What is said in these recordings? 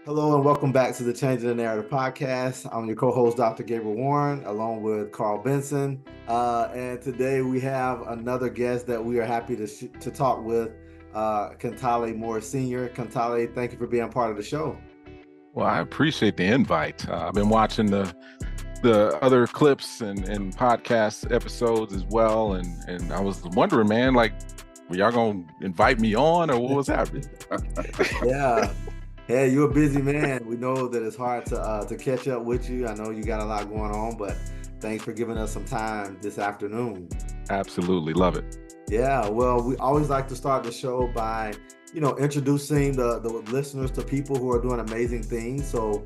Hello and welcome back to the Changing the Narrative podcast. I'm your co-host, Dr. Gabriel Warren, along with Carl Benson. And today we have another guest that we are happy to talk with, Kentalé Morris Sr. Kentalé, thank you for being part of the show. Well, I appreciate the invite. I've been watching the other clips and podcast episodes as well, and I was wondering, man, like, were y'all gonna invite me on, or what was happening? Yeah. Hey, you're a busy man. We know that it's hard to catch up with you. I know you got a lot going on, but thanks for giving us some time this afternoon. Absolutely, love it. Yeah, well, we always like to start the show by, introducing the listeners to people who are doing amazing things. So,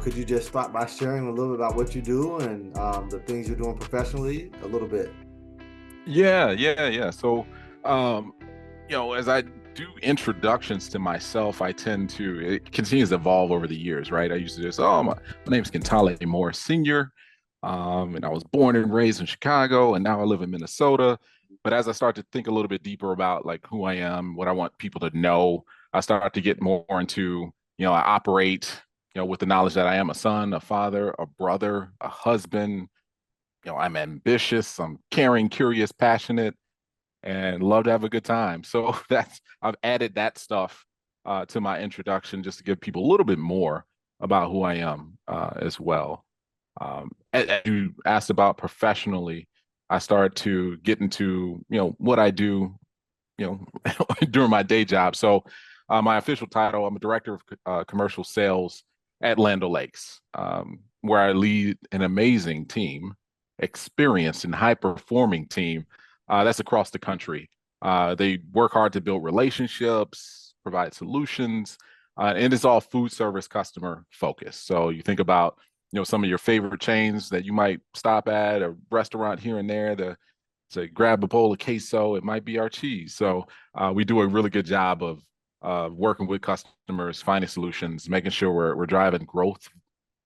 could you just start by sharing a little bit about what you do and the things you're doing professionally a little bit? Yeah. So, um, as I do introductions to myself, it continues to evolve over the years, right? I used to just, my name is Kentalé Morris Sr. And I was born and raised in Chicago, and now I live in Minnesota. But as I start to think a little bit deeper about like who I am, what I want people to know, I start to get more into, I operate, with the knowledge that I am a son, a father, a brother, a husband. I'm ambitious, I'm caring, curious, passionate, and love to have a good time. So I've added that stuff to my introduction just to give people a little bit more about who I am as well. As you asked about professionally, I started to get into what I do, during my day job. So my official title, I'm a director of commercial sales at Land O'Lakes, where I lead an amazing team, experienced and high performing team that's across the country. They work hard to build relationships, provide solutions, and it's all food service customer focused. So you think about some of your favorite chains that you might stop at, a restaurant here and there to grab a bowl of queso. It might be our cheese. So we do a really good job of working with customers, finding solutions, making sure we're driving growth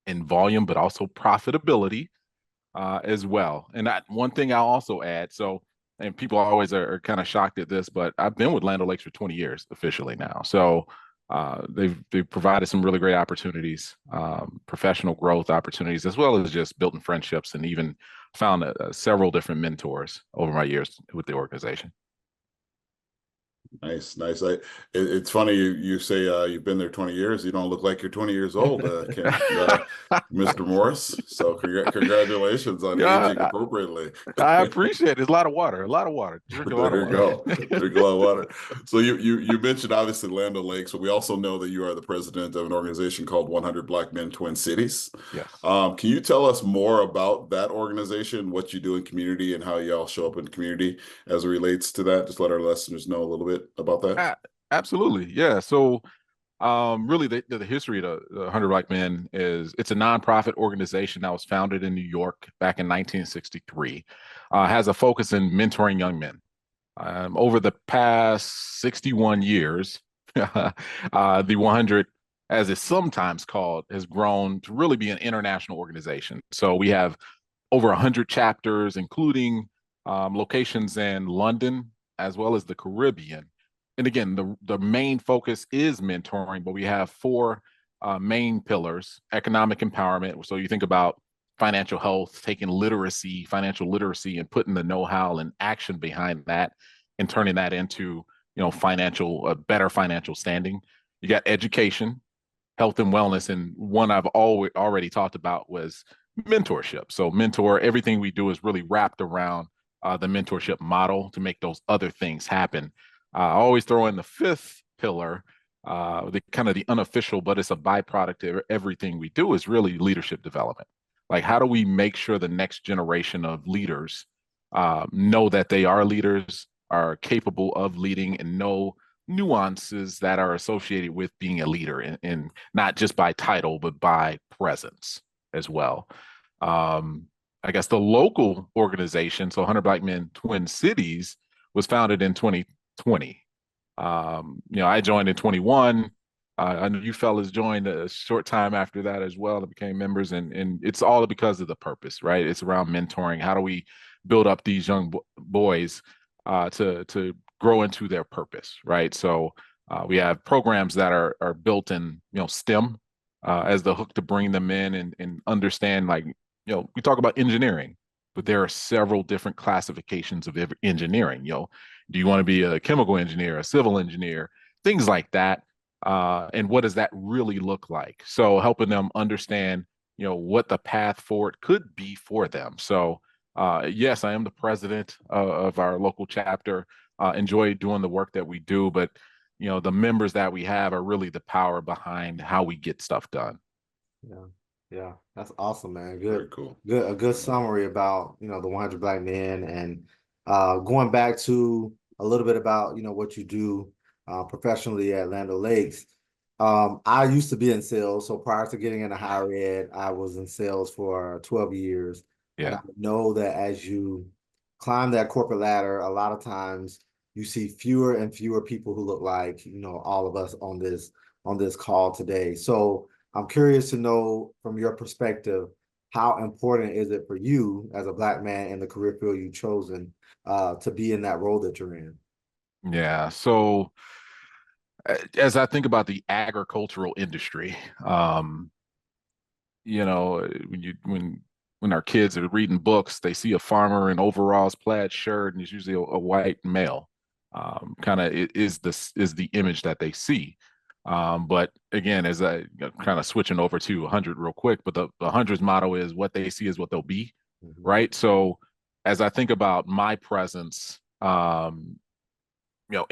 in volume, but also profitability as well. And one thing I'll also add, and people always are kind of shocked at this, but I've been with Land O'Lakes for 20 years officially now. So they've provided some really great opportunities, professional growth opportunities, as well as just building friendships, and even found several different mentors over my years with the organization. Nice. It's funny you say you've been there 20 years. You don't look like you're 20 years old, Mr. Morris. So congratulations on aging appropriately. I appreciate it. It's a lot of water. Drink a lot of water. There you go. Drink a lot of water. So you mentioned obviously Land O'Lakes, but we also know that you are the president of an organization called 100 Black Men Twin Cities. Yes. Can you tell us more about that organization, what you do in community, and how y'all show up in the community as it relates to that? Just let our listeners know a little bit about that. Absolutely. Yeah. So really the history of the 100 Black Men it's a nonprofit organization that was founded in New York back in 1963, has a focus in mentoring young men. Over the past 61 years, the 100, as it's sometimes called, has grown to really be an international organization. So we have over 100 chapters, including locations in London as well as the Caribbean. And again, the main focus is mentoring, but we have four main pillars: economic empowerment. So you think about financial health, taking financial literacy, and putting the know-how and action behind that, and turning that into better financial standing. You got education, health and wellness, and one I've already talked about was mentorship. So everything we do is really wrapped around the mentorship model to make those other things happen. I always throw in the fifth pillar, the kind of the unofficial, but it's a byproduct of everything we do, is really leadership development. Like, how do we make sure the next generation of leaders know that they are leaders, are capable of leading, and know nuances that are associated with being a leader, and not just by title, but by presence as well. I guess the local organization, so 100 Black Men Twin Cities, was founded in 2020. I joined in 21. I know you fellas joined a short time after that as well, and became members, and it's all because of the purpose, right? It's around mentoring. How do we build up these young boys to grow into their purpose, right? So We have programs that are built in, STEM as the hook to bring them in and understand, like, we talk about engineering, but there are several different classifications of engineering. Do you want to be a chemical engineer, a civil engineer, things like that? And what does that really look like? So helping them understand, what the path forward could be for them. So yes, I am the president of our local chapter. Enjoy doing the work that we do, but the members that we have are really the power behind how we get stuff done. Yeah. Yeah. That's awesome, man. Very cool. A good summary about, the 100 Black Men, and going back to a little bit about, what you do professionally at Land O'Lakes. I used to be in sales. So prior to getting into higher ed, I was in sales for 12 years. And Yeah. I know that as you climb that corporate ladder, a lot of times you see fewer and fewer people who look like, all of us on this call today. So I'm curious to know from your perspective, how important is it for you as a Black man in the career field you've chosen to be in that role that you're in? Yeah. So as I think about the agricultural industry, when our kids are reading books, they see a farmer in overalls, plaid shirt, and it's usually a white male. Kind of is the image that they see. But again, as I kind of switching over to 100 real quick, but the 100's motto is what they see is what they'll be, right? So as I think about my presence, in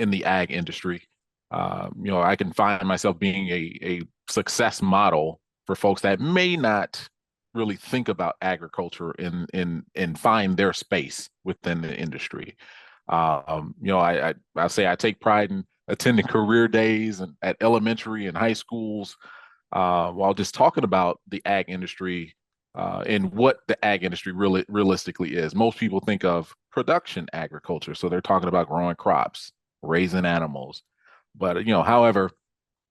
the ag industry, I can find myself being a success model for folks that may not really think about agriculture and find their space within the industry. I say I take pride in attending career days and at elementary and high schools, while just talking about the ag industry and what the ag industry really realistically is. Most people think of production agriculture, so they're talking about growing crops, raising animals. But however,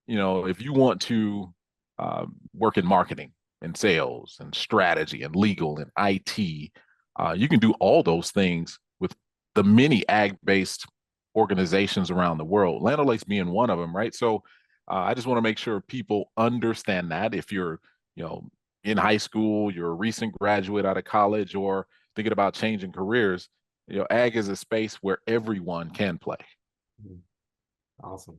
if you want to work in marketing and sales and strategy and legal and IT, you can do all those things with the many ag-based organizations around the world. Land O'Lakes being one of them, right? So I just want to make sure people understand that if you're, in high school, you're a recent graduate out of college, or thinking about changing careers, ag is a space where everyone can play. Awesome.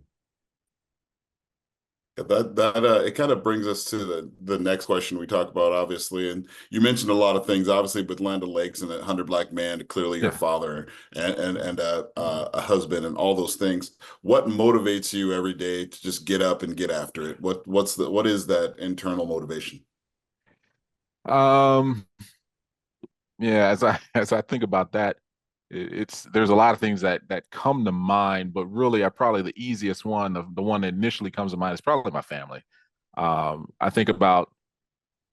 That it kind of brings us to the next question we talk about, obviously. And you mentioned a lot of things, obviously, with Land O'Lakes and 100 Black Man, clearly your father and a husband and all those things. What motivates you every day to just get up and get after it? What is that internal motivation? Yeah, as I think about that, there's a lot of things that come to mind, but really, probably the easiest one, the one that initially comes to mind, is probably my family. I think about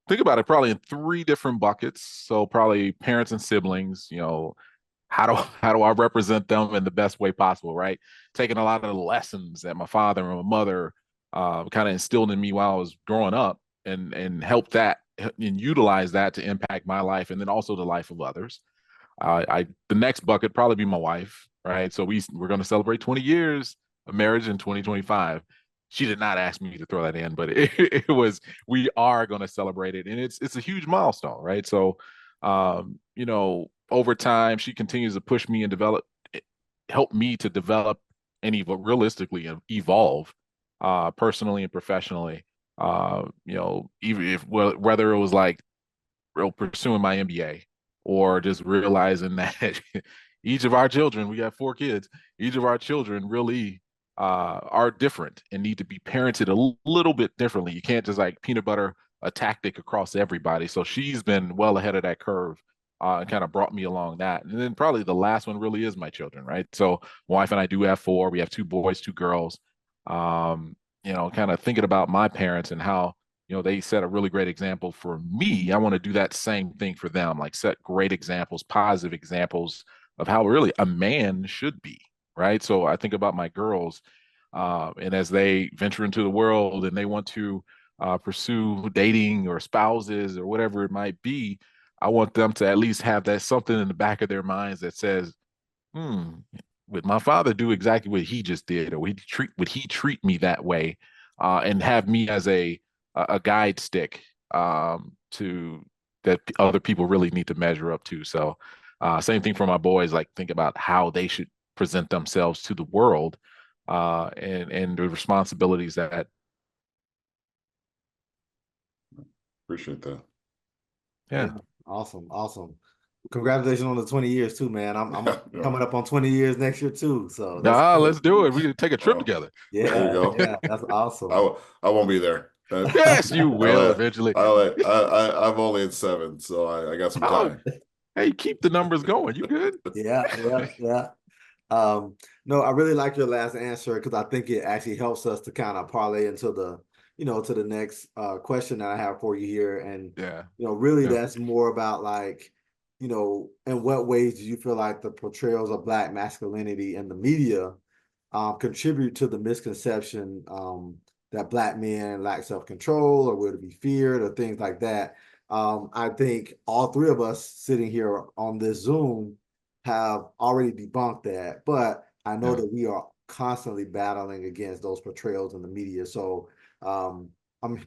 it probably in three different buckets. So probably parents and siblings. How do I represent them in the best way possible, right? Taking a lot of the lessons that my father and my mother kind of instilled in me while I was growing up, and help that and utilize that to impact my life and then also the life of others. The next bucket probably be my wife, right? So we're going to celebrate 20 years of marriage in 2025. She did not ask me to throw that in, but we are going to celebrate it, and it's a huge milestone, right? So, over time, she continues to push me and help me to develop and realistically evolve, personally and professionally. Even whether it was like pursuing my MBA, or just realizing that each of our children, we have 4 kids, each of our children really are different and need to be parented a little bit differently. You can't just like peanut butter a tactic across everybody. So she's been well ahead of that curve, and kind of brought me along that. And then probably the last one really is my children, right? So my wife and I do have 4. We have 2 boys, 2 girls. Kind of thinking about my parents and how they set a really great example for me. I want to do that same thing for them, like set great examples, positive examples of how really a man should be, right? So I think about my girls, and as they venture into the world and they want to pursue dating or spouses or whatever it might be, I want them to at least have that something in the back of their minds that says, would my father do exactly what he just did, or would he treat me that way, and have me as a guide stick, to that other people really need to measure up to. So same thing for my boys, like think about how they should present themselves to the world, and the responsibilities that. Appreciate that. Yeah. Awesome. Congratulations on the 20 years too, man. I'm coming up on 20 years next year too. So let's do it. We can take a trip together. Yeah, there you go. Yeah, that's awesome. I won't be there. Yes, you will eventually. I'm only at 7, so I got some time. Hey, keep the numbers going. You good? Yeah. No, I really like your last answer, because I think it actually helps us to kind of parlay into to the next question that I have for you here. And really that's more about like, in what ways do you feel like the portrayals of Black masculinity in the media contribute to the misconception that Black men lack self-control or will be feared or things like that. I think all three of us sitting here on this Zoom have already debunked that, but I know that we are constantly battling against those portrayals in the media. So I'm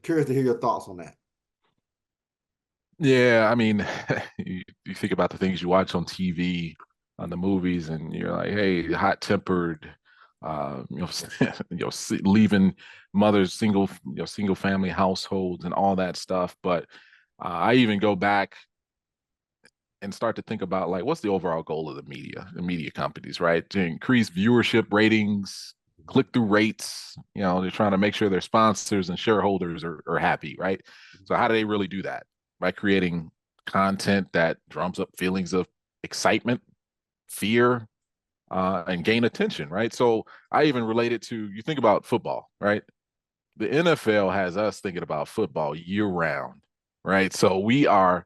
curious to hear your thoughts on that. Yeah, I mean, you think about the things you watch on TV, on the movies, and you're like, hey, hot-tempered, leaving mothers, single family households and all that stuff. But I even go back and start to think about, like, what's the overall goal of the media companies, right? To increase viewership, ratings, click-through rates. They're trying to make sure their sponsors and shareholders are happy, right? So how do they really do that? By creating content that drums up feelings of excitement, fear, and gain attention, right? So I even relate it to, you think about football, right? The NFL has us thinking about football year round, right? So we are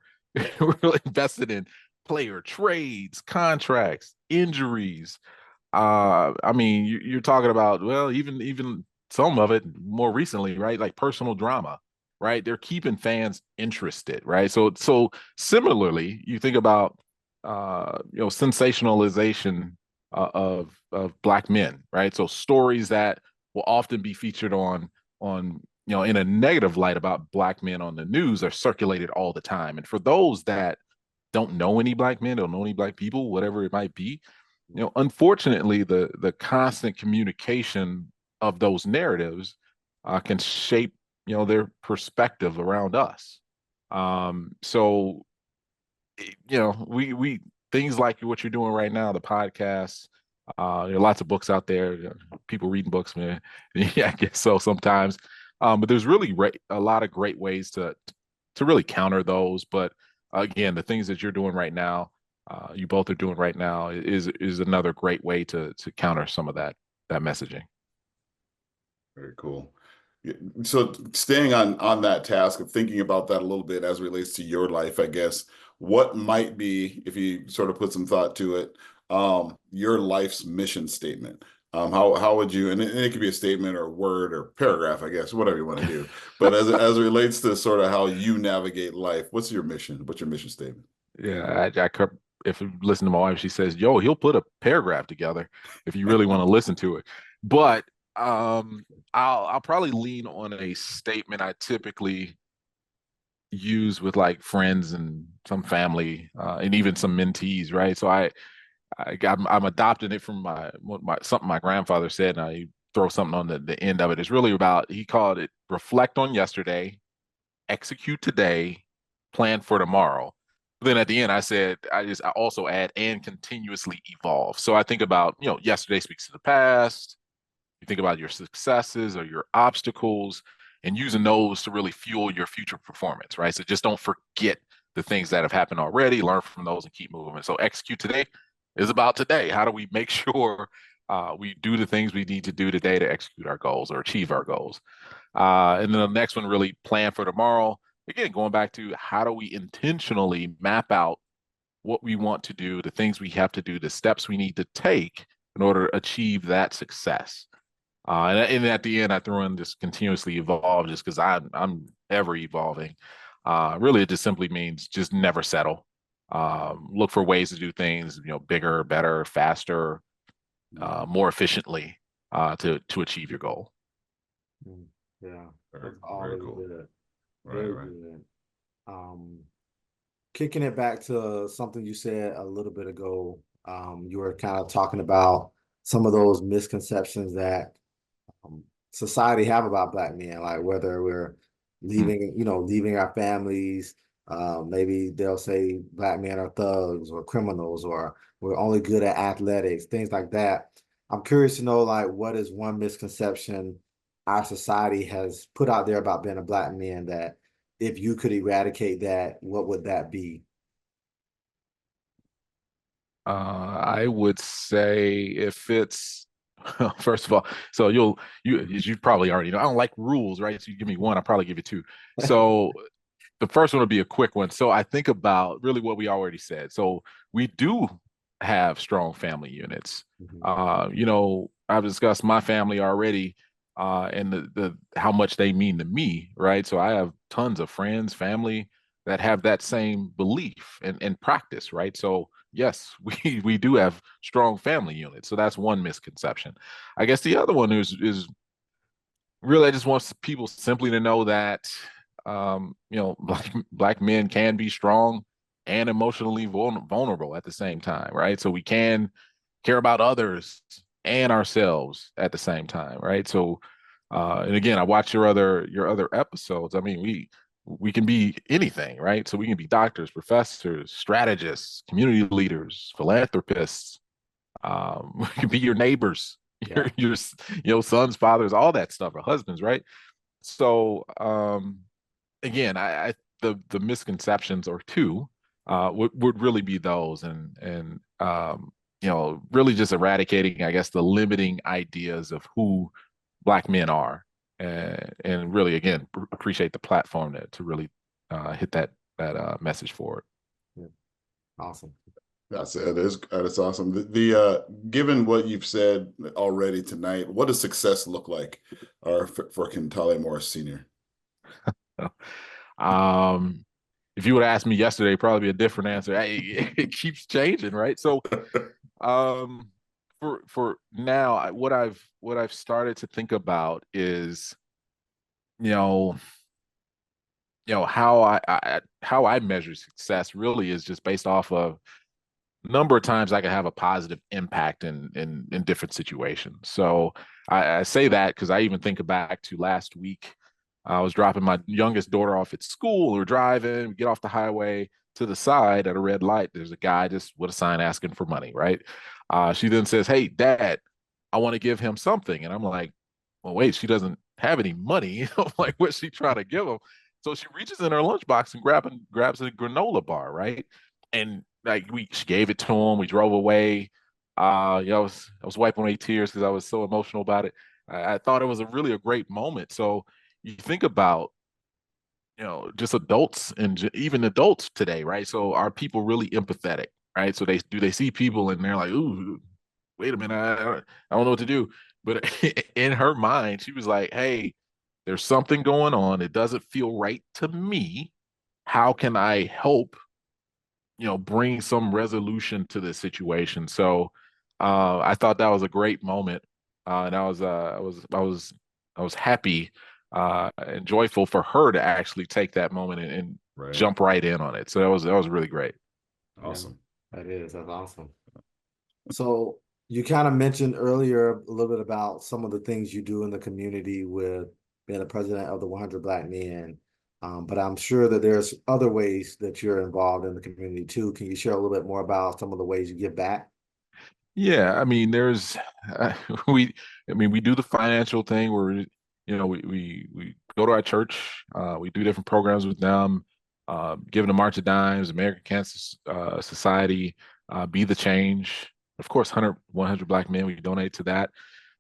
really invested in player trades, contracts, injuries. I mean, you're talking about, well, even some of it more recently, right? Like personal drama, right? They're keeping fans interested, right? So similarly, you think about sensationalization of Black men, right? So stories that will often be featured on in a negative light about Black men on the news are circulated all the time. And for those that don't know any Black men, don't know any Black people, whatever it might be, unfortunately, the constant communication of those narratives can shape their perspective around us. So we things like what you're doing right now, the podcast. There are lots of books out there. People reading books, man. Yeah, I guess so sometimes. But there's really a lot of great ways to really counter those. But again, the things that you're doing right now, you both are doing right now, is another great way to counter some of that messaging. Very cool. So staying on that task of thinking about that a little bit as it relates to your life, I guess, what might be, if you sort of put some thought to it, your life's mission statement? How would you, and it could be a statement or a word or paragraph, I guess, whatever you want to do. But as it relates to sort of how you navigate life, what's your mission? What's your mission statement? Yeah, if you listen to my wife, she says, "Yo, he'll put a paragraph together if you really want to listen to it." But I'll probably lean on a statement I typically use with like friends and some family, and even some mentees, right? So I'm adopting it from something my grandfather said, and I throw something on the end of it. It's really about, he called it reflect on yesterday, execute today, plan for tomorrow. Then at the end, I said, I also add and continuously evolve. So I think about, yesterday speaks to the past. You think about your successes or your obstacles and using those to really fuel your future performance, right? So just don't forget the things that have happened already, learn from those and keep moving. So execute today is about today. How do we make sure we do the things we need to do today to execute our goals or achieve our goals? And then the next one, really plan for tomorrow. Again, going back to how do we intentionally map out what we want to do, the things we have to do, the steps we need to take in order to achieve that success. And at the end, I threw in just continuously evolve, just because I'm ever evolving. Really, it just simply means just never settle. Look for ways to do things, bigger, better, faster, more efficiently to achieve your goal. Yeah, Very, that's always cool. good. Right, Very right. good. Kicking it back to something you said a little bit ago, you were kind of talking about some of those misconceptions that society have about Black men, like whether we're leaving our families. Maybe they'll say Black men are thugs or criminals, or we're only good at athletics, things like that. I'm curious to know, like, what is one misconception our society has put out there about being a Black man that if you could eradicate that, what would that be? I would say if it's first of all, so you probably already know I don't like rules, right? So you give me one, I'll probably give you two. So the first one would be a quick one. So I think about really what we already said. So we do have strong family units. I've discussed my family already, and the how much they mean to me, right? So I have tons of friends, family that have that same belief and practice, right? So yes, we do have strong family units. So that's one misconception. I guess the other one is really I just want people simply to know that black men can be strong and emotionally vulnerable at the same time, right? So we can care about others and ourselves at the same time, right? So and again, I watch your other episodes. I mean, we can be anything, right? So we can be doctors, professors, strategists, community leaders, philanthropists. We can be your neighbors, Yeah. your sons, fathers, all that stuff, or husbands, right? So again, I the misconceptions or two would really be those, and really just eradicating, I guess, the limiting ideas of who Black men are, and really again appreciate the platform to really hit that message forward. Yeah. Awesome. That's awesome. Given what you've said already tonight, what does success look like for Kentalé Morris Sr.? If you would ask me yesterday, probably be a different answer. It keeps changing, right? So, for now, what I've started to think about is, you know, how I measure success really is just based off of number of times I can have a positive impact in different situations. So I say that because I even think back to last week. I was dropping my youngest daughter off at school. We were driving, we get off the highway to the side at a red light. There's a guy just with a sign asking for money, right? She then says, "Hey, Dad, I want to give him something." And I'm like, "Well, wait, she doesn't have any money." I'm like, what's she trying to give him? So she reaches in her lunchbox and grabs a granola bar, right? And like she gave it to him. We drove away. I was wiping away tears because I was so emotional about it. I thought it was a great moment. So you think about just adults and even adults today, right? So are people really empathetic, right? So they see people and they're like, ooh, wait a minute, I don't know what to do. But in her mind, she was like, hey, there's something going on. It doesn't feel right to me. How can I help bring some resolution to this situation? So I thought that was a great moment, and I was happy and joyful for her to actually take that moment and Right. jump right in on it. So that was really great. Awesome. Yeah, that's awesome. So you kind of mentioned earlier a little bit about some of the things you do in the community with being the president of the 100 Black Men. But I'm sure that there's other ways that you're involved in the community too. Can you share a little bit more about some of the ways you give back? Yeah, I mean, there's uh, we, I mean, we do the financial thing where we go to our church, we do different programs with them, giving the March of Dimes, American Cancer Society, Be the Change, of course, 100 Black Men, we donate to that.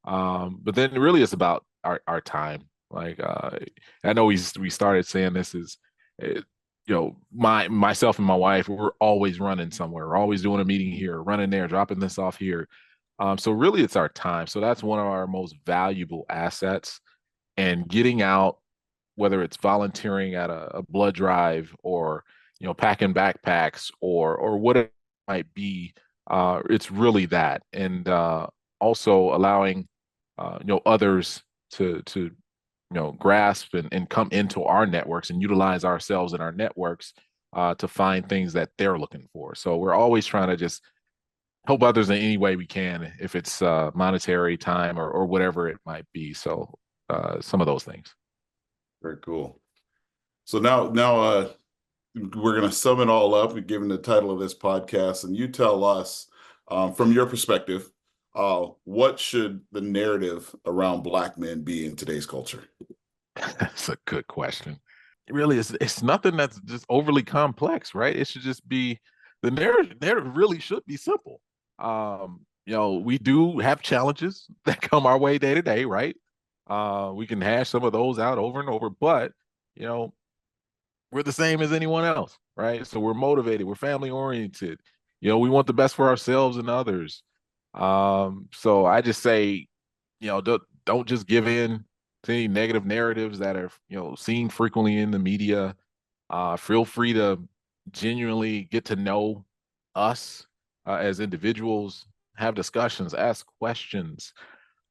But then really it's about our time. Like I know we started saying this is uh, myself and my wife, we're always running somewhere, we're always doing a meeting here, running there, dropping this off here. So really it's our time. So that's one of our most valuable assets, and getting out, whether it's volunteering at a blood drive or packing backpacks or whatever it might be, it's really that. And also allowing others to grasp and come into our networks and utilize ourselves in our networks to find things that they're looking for. So we're always trying to just help others in any way we can, if it's monetary, time, or whatever it might be. So some of those things. Very cool. So now we're going to sum it all up, given the title of this podcast, and you tell us from your perspective, what should the narrative around Black men be in today's culture? That's a good question. Really, it's nothing that's just overly complex, right? It should just be, the narrative really should be simple. We do have challenges that come our way day to day, right? We can hash some of those out over and over, but we're the same as anyone else, right? So we're motivated, we're family oriented, we want the best for ourselves and others. So I just say, don't just give in to any negative narratives that are, seen frequently in the media. Feel free to genuinely get to know us as individuals, have discussions, ask questions,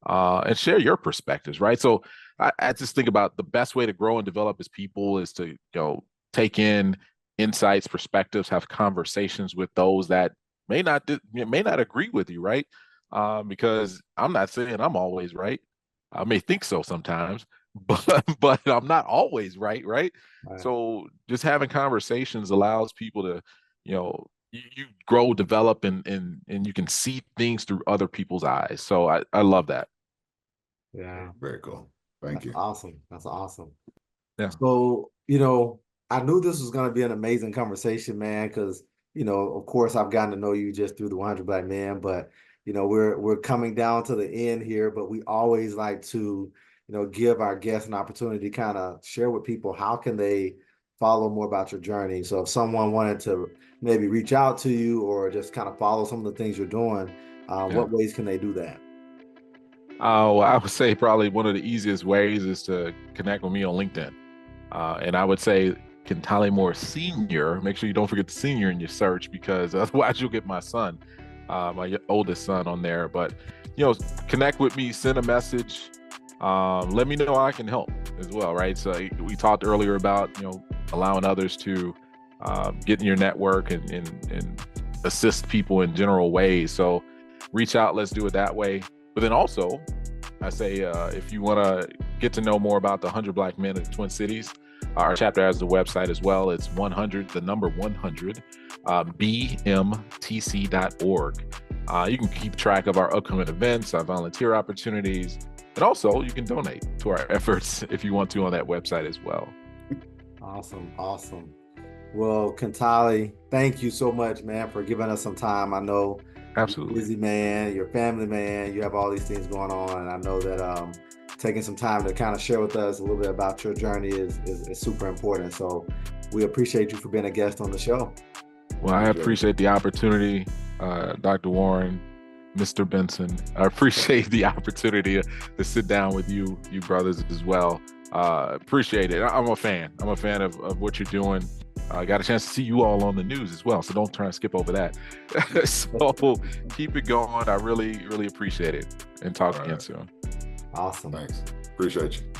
and share your perspectives, right? So I just think about the best way to grow and develop as people is to, take in insights, perspectives, have conversations with those that may not agree with you, right? Because I'm not saying I'm always right. I may think so sometimes, but I'm not always right. So just having conversations allows people to, you grow, develop, and you can see things through other people's eyes. So I love that. Yeah, very cool. Thank you. Awesome. That's awesome. Yeah. So, I knew this was going to be an amazing conversation, man, because, of course, I've gotten to know you just through the 100 Black Men, but, we're coming down to the end here, but we always like to, give our guests an opportunity to kind of share with people, how can they follow more about your journey? So if someone wanted to maybe reach out to you or just kind of follow some of the things you're doing, what ways can they do that? Well, I would say probably one of the easiest ways is to connect with me on LinkedIn. And I would say Kentalé Morris Sr. Make sure you don't forget the senior in your search, because otherwise you'll get my son, my oldest son, on there. But, connect with me, send a message. Let me know how I can help as well, right? So we talked earlier about, allowing others to get in your network and assist people in general ways. So reach out, let's do it that way. But then also, I say, if you want to get to know more about the 100 Black Men in the Twin Cities, our chapter has the website as well. It's 100, the number 100, bmtc.org. You can keep track of our upcoming events, our volunteer opportunities, and also you can donate to our efforts if you want to on that website as well. Awesome. Well, Kentalé, thank you so much, man, for giving us some time. I know absolutely you're a busy man, you're a family man, you have all these things going on, and I know that taking some time to kind of share with us a little bit about your journey is super important. So we appreciate you for being a guest on the show. Well, I appreciate the opportunity, Dr. Warren, Mr. Benson. I appreciate the opportunity to sit down with you brothers as well. Appreciate it. I'm a fan of what you're doing. I got a chance to see you all on the news as well, so don't try and skip over that. So keep it going. I really, really appreciate it, and talk again soon. Awesome. Thanks. Appreciate you.